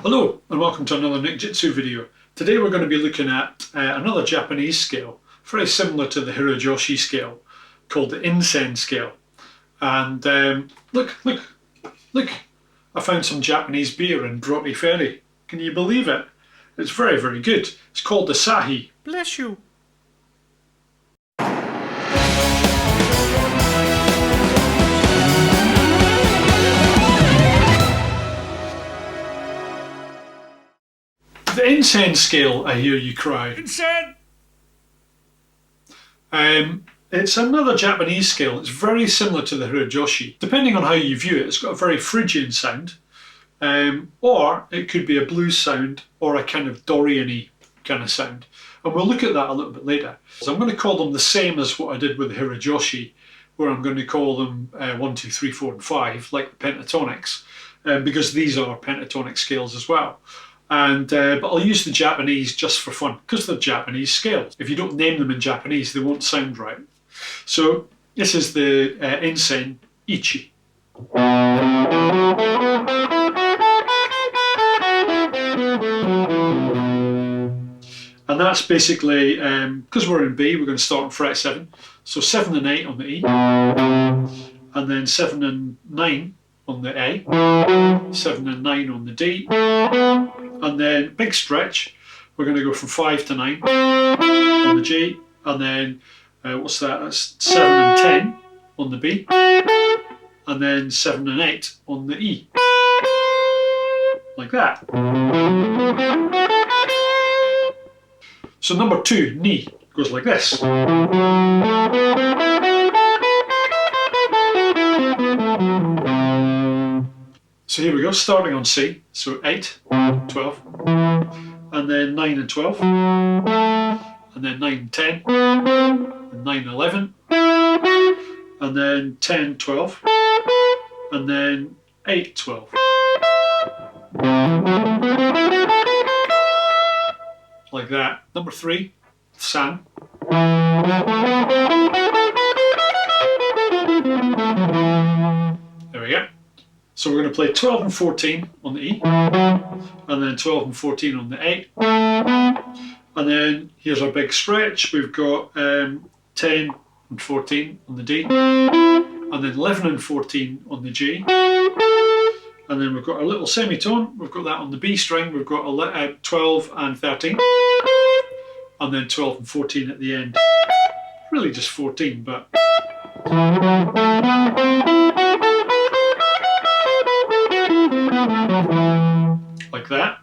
Hello and welcome to another Nickjitsu video. Today we're going to be looking at another Japanese scale, very similar to the Hirajoshi scale, called the Insen scale. And look, I found some Japanese beer in Broughty Ferry. Can you believe it? It's very, very good. It's called the Sahi. Bless you. The Insen scale, I hear you cry. Insen! It's another Japanese scale. It's very similar to the Hirajoshi. Depending on how you view it, it's got a very Phrygian sound, or it could be a blues sound or a kind of Dorian-y kind of sound. And we'll look at that a little bit later. So I'm going to call them the same as what I did with the Hirajoshi, where I'm going to call them 1, 2, 3, 4 and 5, like the pentatonics, because these are pentatonic scales as well. And but I'll use the Japanese just for fun, because they're Japanese scales. If you don't name them in Japanese, they won't sound right. So this is the Insen Ichi. And that's basically, because we're in B, we're going to start on fret 7. So 7 and 8 on the E, and then 7 and 9 on the A, 7 and 9 on the D, and then big stretch, we're going to go from 5 to 9 on the G, and then what's that? That's 7 and 10 on the B, and then 7 and 8 on the E, like that. So number 2, ni, goes like this. So here we go, starting on C, so 8, 12, and then 9 and 12, and then 9 and 10, and 9 and 11, and then 10, 12, and then 8, 12. Like that. Number 3, san. There we go. So we're going to play 12 and 14 on the E, and then 12 and 14 on the A, and then here's our big stretch. We've got 10 and 14 on the D, and then 11 and 14 on the G, and then we've got our little semitone. We've got that on the B string. We've got 12 and 13, and then 12 and 14 at the end. Really just 14, but like that.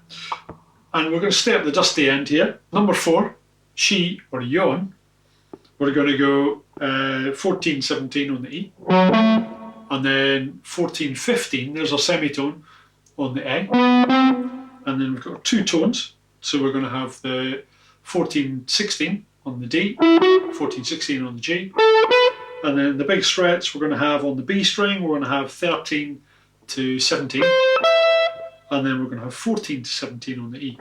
And we're going to stay at the dusty end here. Number 4, shi or yon. We're going to go 14, 17 on the E, and then 14, 15, there's our semitone on the A, and then we've got 2 tones, so we're going to have the 14, 16 on the D, 14, 16 on the G, and then the big stretch we're going to have on the B string, we're going to have 13 to 17, and then we're going to have 14 to 17 on the E,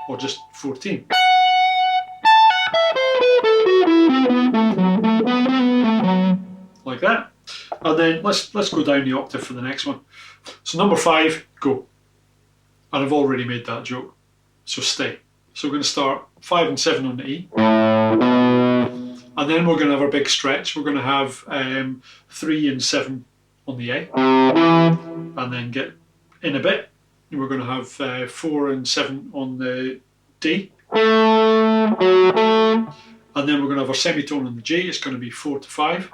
or just 14. Like that. And then let's go down the octave for the next one. So number 5, go. And I've already made that joke, so stay. So we're going to start 5 and 7 on the E, and then we're going to have our big stretch. We're going to have 3 and 7 on the A, and then get in a bit. We're going to have 4 and 7 on the D, and then we're going to have our semitone on the G. It's going to be 4 to 5,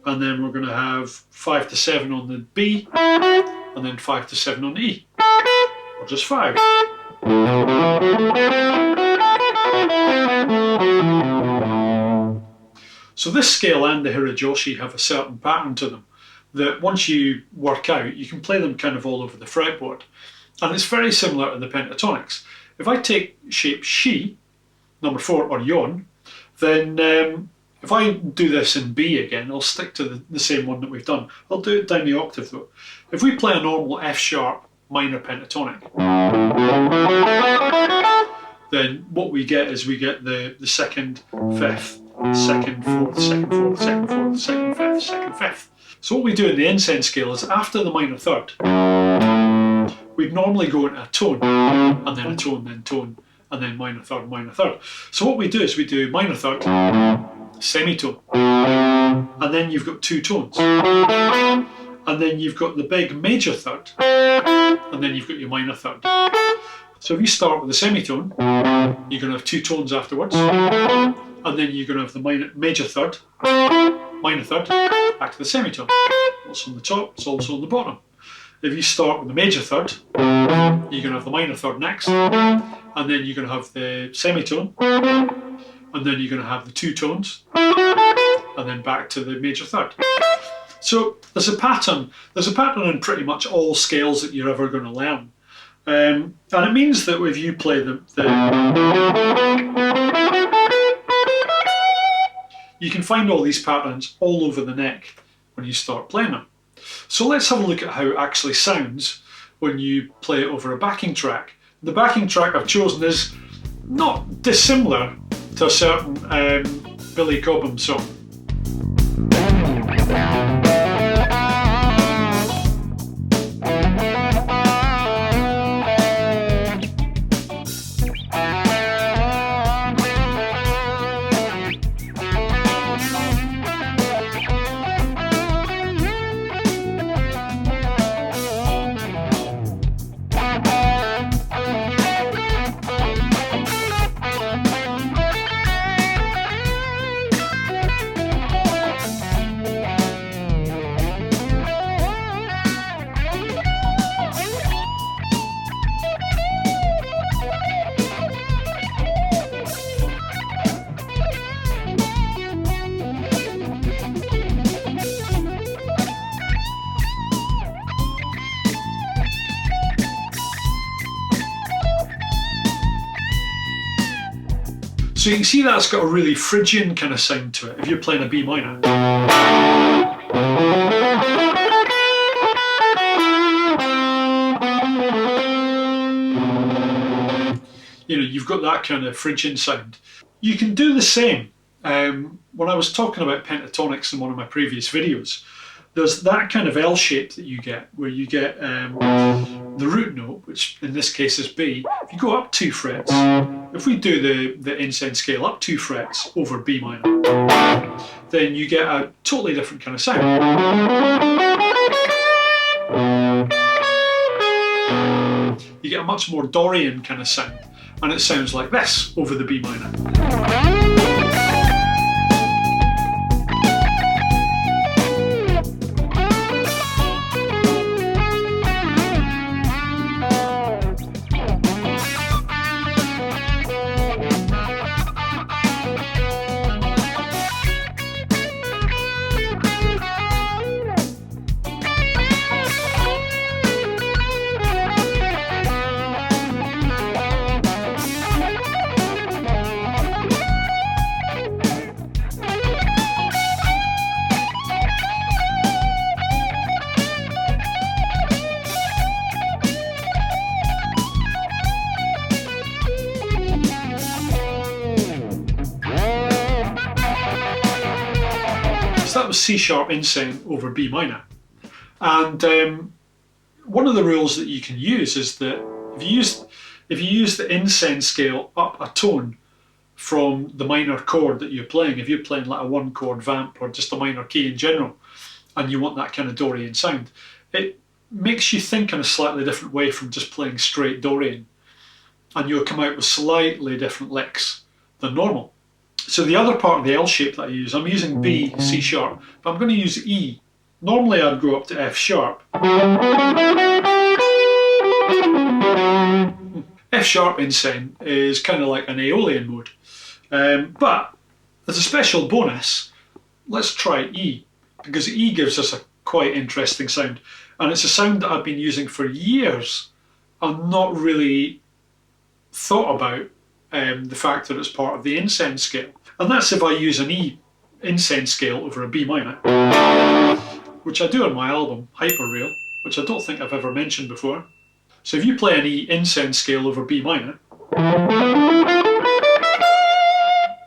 and then we're going to have 5 to 7 on the B, and then 5 to 7 on the E, or just 5. So this scale and the Hirajoshi have a certain pattern to them that once you work out, you can play them kind of all over the fretboard. And it's very similar to the pentatonics. If I take shape shi, number 4, or yon, then if I do this in B again, I'll stick to the same one that we've done. I'll do it down the octave though. If we play a normal F sharp minor pentatonic, then what we get is we get the 2nd, 5th, 2nd, 4th, 2nd, 4th, 2nd, 4th, 2nd, 5th, 2nd, 5th. So what we do in the Insen scale is after the minor third, we we'd normally go into a tone, and then a tone, then tone, and then minor third, minor third. So what we do is we do minor third, semitone, and then you've got two tones. And then you've got the big major third, and then you've got your minor third. So if you start with the semitone, you're going to have two tones afterwards, and then you're going to have the major third, minor third, back to the semitone. What's on the top, it's also on the bottom. If you start with the major third, you're going to have the minor third next, and then you're going to have the semitone, and then you're going to have the two tones, and then back to the major third. So there's a pattern in pretty much all scales that you're ever going to learn. And it means that if you play you can find all these patterns all over the neck when you start playing them. So let's have a look at how it actually sounds when you play it over a backing track. The backing track I've chosen is not dissimilar to a certain Billy Cobham song. So you can see that's got a really Phrygian kind of sound to it if you're playing a B minor. You know, you've got that kind of Phrygian sound. You can do the same. When I was talking about pentatonics in one of my previous videos, there's that kind of L shape that you get, where you get the root note, which in this case is B. If you go up 2 frets, if we do the Insen scale up 2 frets over B minor, then you get a totally different kind of sound. You get a much more Dorian kind of sound, and it sounds like this over the B minor. So that was C sharp incen over B minor. And one of the rules that you can use is that if you use the incen scale up a tone from the minor chord that you're playing, if you're playing like a 1-chord vamp or just a minor key in general, and you want that kind of Dorian sound, it makes you think in a slightly different way from just playing straight Dorian, and you'll come out with slightly different licks than normal. So the other part of the L shape that I use, I'm using B, C sharp, but I'm going to use E. Normally I'd go up to F sharp. F sharp incen is kind of like an Aeolian mode. But as a special bonus, let's try E, because E gives us a quite interesting sound. And it's a sound that I've been using for years and not really thought about the fact that it's part of the incen scale. And that's if I use an E incen scale over a B minor, which I do on my album, Hyperreal, which I don't think I've ever mentioned before. So if you play an E incen scale over B minor,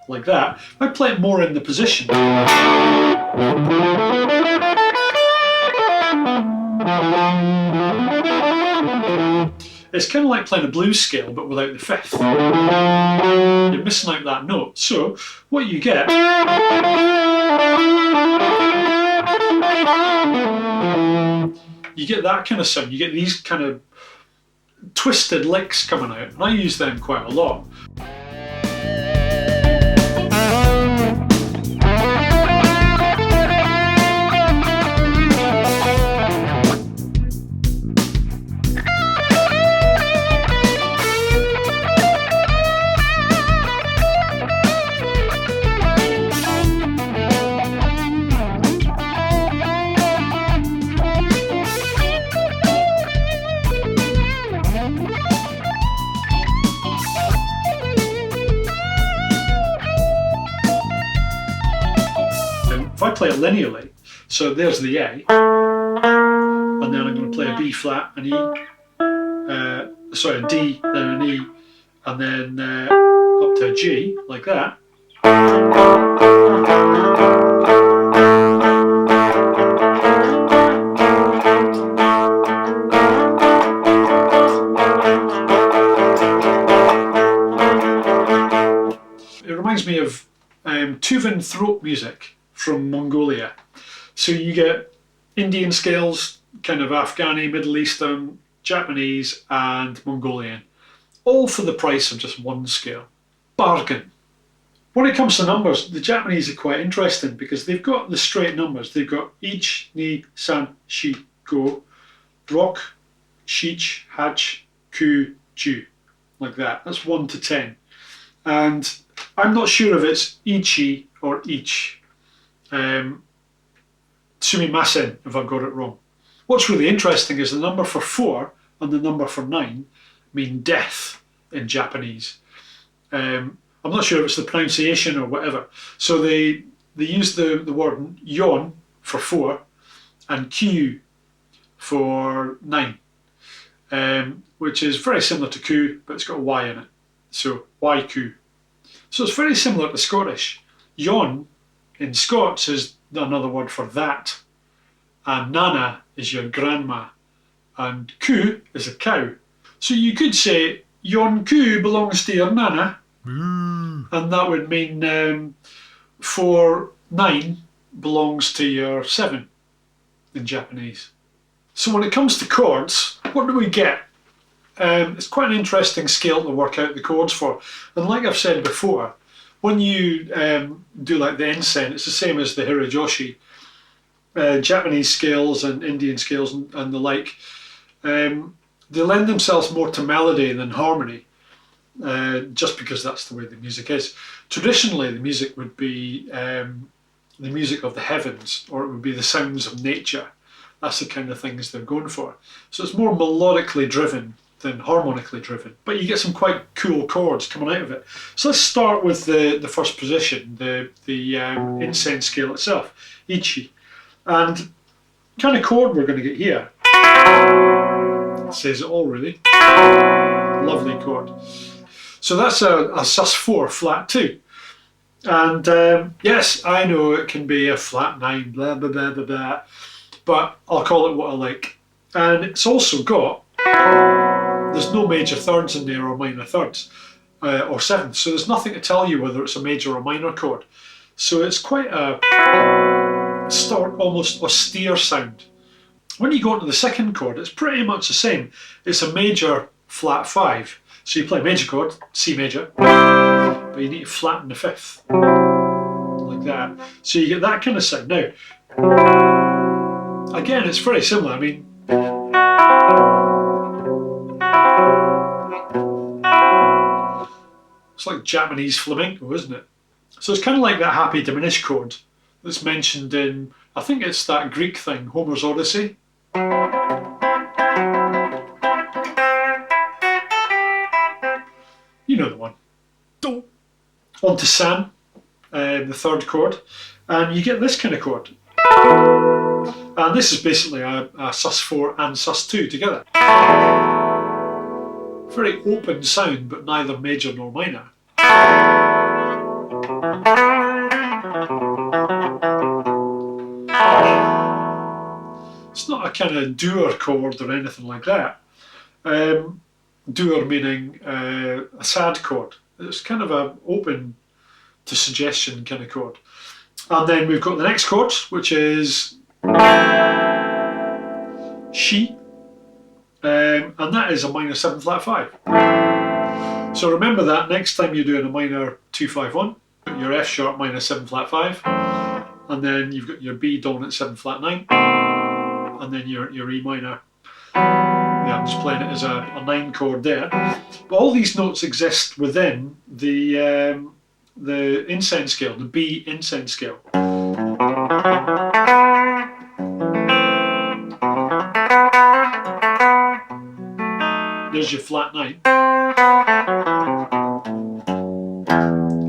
like that, if I play it more in the position, It's kind of like playing a blues scale but without the fifth. You're missing out that note. So what you get, you get that kind of sound. You get these kind of twisted licks coming out, and I use them quite a lot. If I play it linearly, so there's the A, and then I'm going to play a B flat, an E, sorry, a D, then an E, and then up to a G, like that. It reminds me of Tuvan throat music from Mongolia. So you get Indian scales, kind of Afghani, Middle Eastern, Japanese and Mongolian, all for the price of just one scale. Bargain. When it comes to numbers, the Japanese are quite interesting because they've got the straight numbers. They've got ich, ni, san, shi, go, rock, shich, hach, ku, ju, like that. That's 1 to 10. And I'm not sure if it's ichi or ich. Sumimasen if I've got it wrong. What's really interesting is the number for 4 and the number for 9 mean death in Japanese. I'm not sure if it's the pronunciation or whatever. So they use the word yon for 4 and kyu for 9, which is very similar to ku, but it's got a y in it. So yku. So it's very similar to Scottish. Yon in Scots is another word for that, and nana is your grandma, and ku is a cow. So you could say yon ku belongs to your nana, and that would mean 4, 9 belongs to your 7 in Japanese. So when it comes to chords, what do we get? It's quite an interesting scale to work out the chords for, and like I've said before, when you do like the incen, it's the same as the hirajoshi. Japanese scales and Indian scales and the like, they lend themselves more to melody than harmony, just because that's the way the music is. Traditionally, the music would be the music of the heavens, or it would be the sounds of nature. That's the kind of things they're going for. So it's more melodically driven than harmonically driven, but you get some quite cool chords coming out of it. So let's start with the first position, the incense scale itself, ichi, and the kind of chord we're going to get here. It says it all really. Lovely chord. So that's a sus4 flat 2, and yes, I know it can be a flat 9, blah blah blah blah blah, but I'll call it what I like. And it's also got, there's no major thirds in there or minor thirds or sevenths, so there's nothing to tell you whether it's a major or minor chord. So it's quite a almost austere sound. When you go into the second chord, it's pretty much the same. It's a major flat 5. So you play a major chord, C major, but you need to flatten the 5th, like that. So you get that kind of sound. Now, again, it's very similar. I mean, it's like Japanese flamenco, isn't it? So it's kind of like that happy diminished chord that's mentioned in, I think it's that Greek thing, Homer's Odyssey. You know the one. On to san, the third chord, and you get this kind of chord. And this is basically a sus4 and sus2 together. Very open sound, but neither major nor minor. It's not a kind of doer chord or anything like that. Dur meaning a sad chord. It's kind of a open to suggestion kind of chord. And then we've got the next chord, which is She, and that is a minor 7 flat 5. So remember that next time you're doing a minor 2-5-1, your F sharp minor 7 flat 5, and then you've got your B dominant 7 flat 9, and then your E minor. Yeah, I'm just playing it as a 9 chord there. But all these notes exist within the incen scale, the B incen scale. There's your flat 9.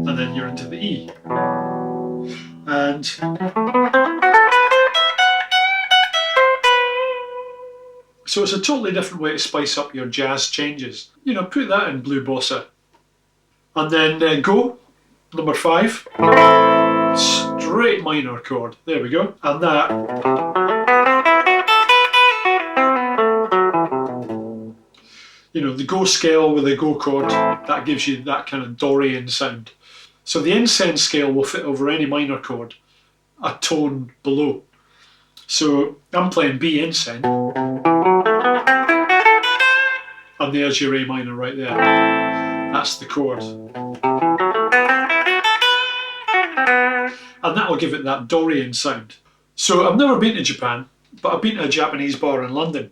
And then you're into the E. And so it's a totally different way to spice up your jazz changes. You know, put that in Blue Bossa. And then go, number 5. Straight minor chord. There we go. And that. You know, the go scale with the go chord, that gives you that kind of Dorian sound. So the incen scale will fit over any minor chord, a tone below. So I'm playing B incen, and there's your A minor right there. That's the chord. And that will give it that Dorian sound. So I've never been to Japan, but I've been to a Japanese bar in London.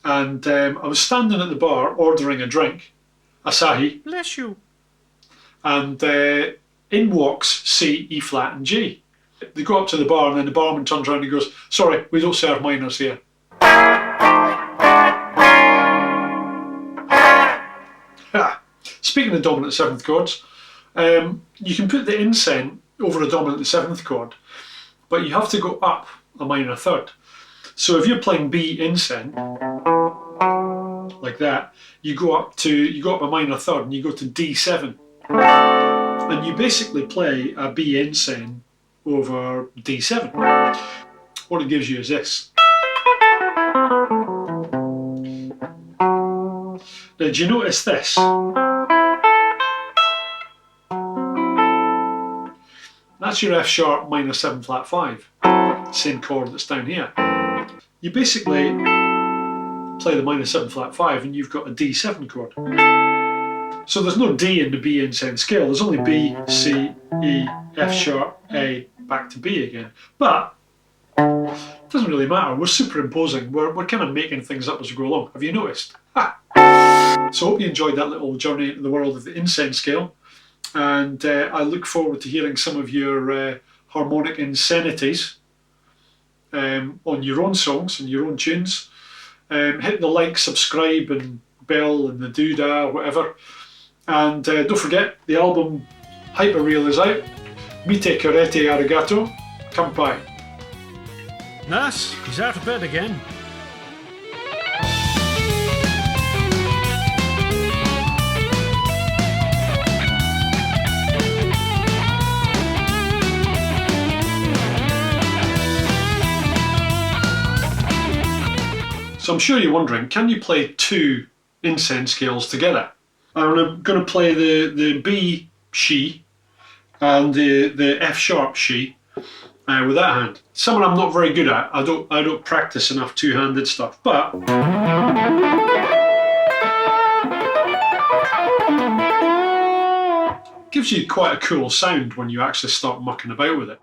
And I was standing at the bar ordering a drink, Asahi. Bless you. And in walks C, E flat and G. They go up to the bar and then the barman turns around and goes, "Sorry, we don't serve minors here." Speaking of dominant 7th chords, you can put the incen over a dominant 7th chord, but you have to go up a minor 3rd. So if you're playing B incen, like that, you go up a minor 3rd and you go to D7, and you basically play a B incen over D7. What it gives you is this. Now, do you notice this? That's your F sharp minor 7 flat 5, same chord that's down here. You basically play the minor 7 flat 5 and you've got a D7 chord. So there's no D in the B incen scale, there's only B, C, E, F sharp, A, back to B again. But it doesn't really matter, we're superimposing, we're kind of making things up as we go along. Have you noticed? Ha! So I hope you enjoyed that little journey into the world of the incen scale, and I look forward to hearing some of your harmonic insanities on your own songs and your own tunes. Hit the like, subscribe and bell and the doodah, whatever. And don't forget, the album Hyperreal is out. Mite karete arigato. Kampai. Nurse, he's out of bed again. So I'm sure you're wondering, can you play 2 incen scales together? I'm going to play the B She and the F sharp She with that hand. Something I'm not very good at. I don't practice enough two-handed stuff, but gives you quite a cool sound when you actually start mucking about with it.